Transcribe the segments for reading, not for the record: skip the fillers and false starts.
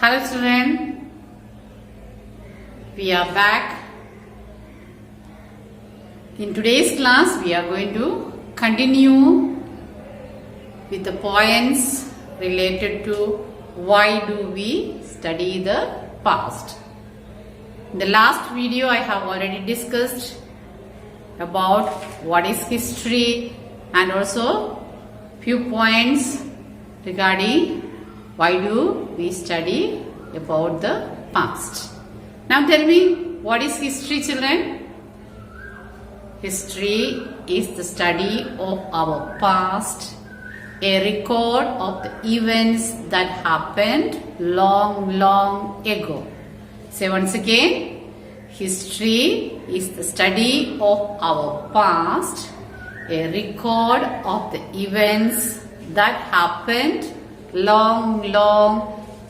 Hello children, we are back. In today's class, we are going to continue with the points related to why do we study the past. In the last video, I have already discussed about what is history and also few points regarding why do we study about the past. Now tell me, what is history, children? History is the study of our past, a record of the events that happened long ago. Say once again, history is the study of our past, a record of the events that happened long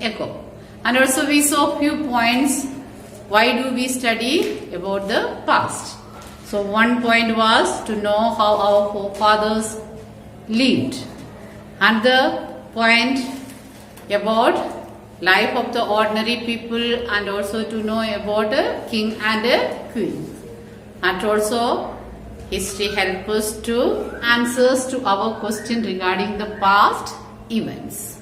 ago. And also we saw few points why do we study about the past. So one point was to know how our forefathers lived. Another point about life of the ordinary people and also to know about a king and a queen. And also history helps us to answers to our question regarding the past events.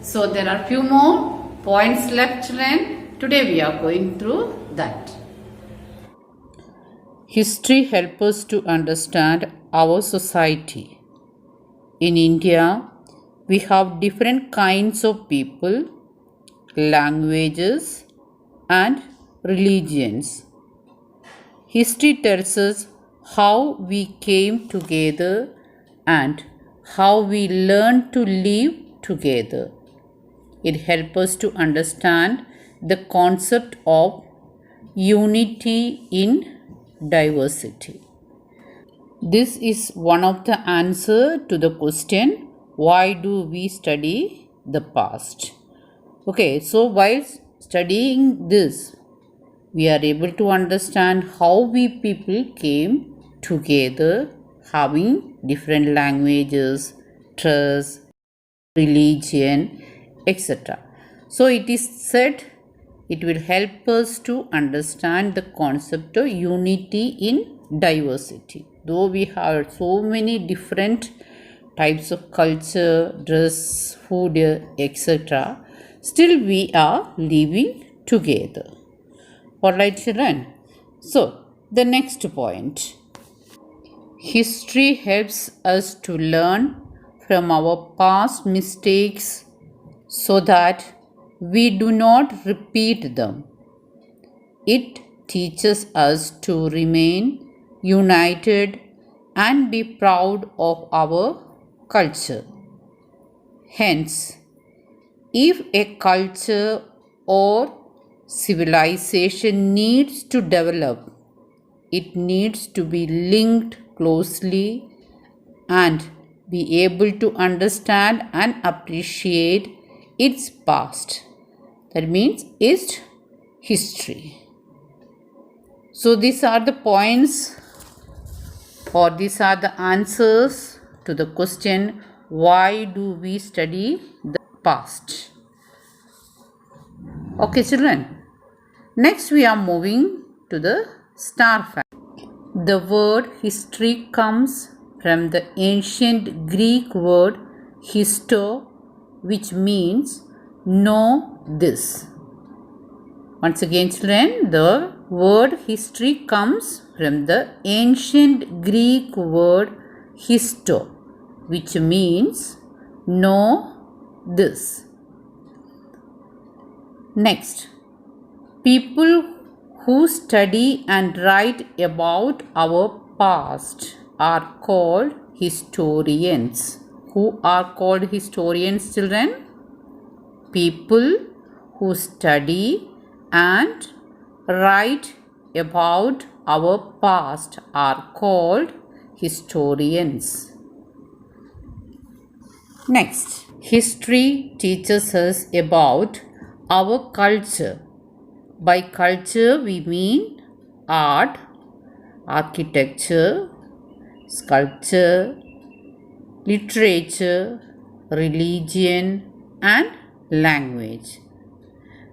So there are few more points left, children. Today we are going through that. History helps us to understand our society. In India, we have different kinds of people, languages, and religions. History tells us how we came together and how we learned to live together. It helps us to understand the concept of unity in diversity. This is one of the answers to the question, why do we study the past? Okay, so while studying this, we are able to understand how we people came together, having different languages, dress, religion, etc. So it is said it will help us to understand the concept of unity in diversity. Though we have so many different types of culture, dress, food, etc., still we are living together. Alright, children. So the next point. History helps us to learn from our past mistakes so that we do not repeat them. It teaches us to remain united and be proud of our culture. Hence, if a culture or civilization needs to develop, it needs to be linked closely and be able to understand and appreciate its past. That means its history. So these are the points or these are the answers to the question, why do we study the past? Okay, children. Next we are moving to the star fact. The word history comes from the ancient Greek word histo, which means know this. Once again, children, the word history comes from the ancient Greek word histo, which means know this. Next, people who study and write about our past are called historians. Who are called historians, children? People who study and write about our past are called historians. Next, history teaches us about our culture. By culture, we mean art, architecture, sculpture, literature, religion, and language.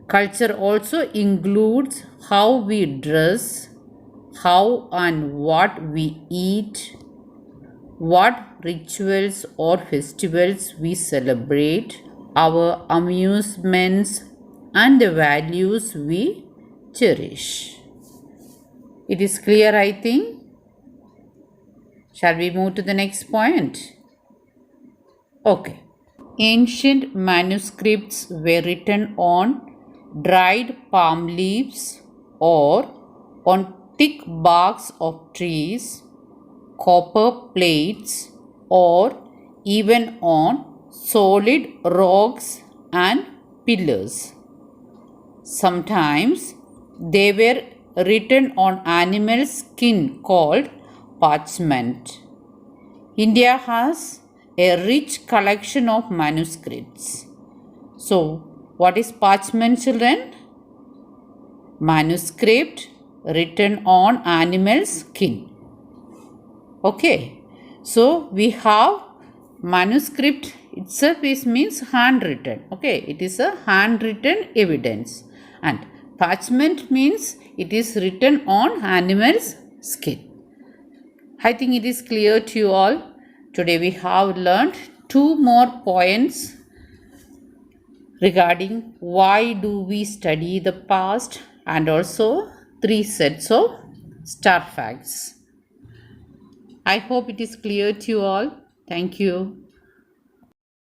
Culture also includes how we dress, how and what we eat, what rituals or festivals we celebrate, our amusements, and the values we cherish. It is clear, I think. Shall we move to the next point? Okay. Ancient manuscripts were written on dried palm leaves or on thick barks of trees, copper plates, or even on solid rocks and pillars. Sometimes they were written on animal skin called parchment. India has a rich collection of manuscripts. So, what is parchment, children? Manuscript written on animal skin. Okay. So, we have manuscript itself means handwritten. Okay. It is a handwritten evidence. And parchment means it is written on animal's skin. I think it is clear to you all. Today we have learned 2 more points regarding why do we study the past and also 3 sets of star facts. I hope it is clear to you all. Thank you.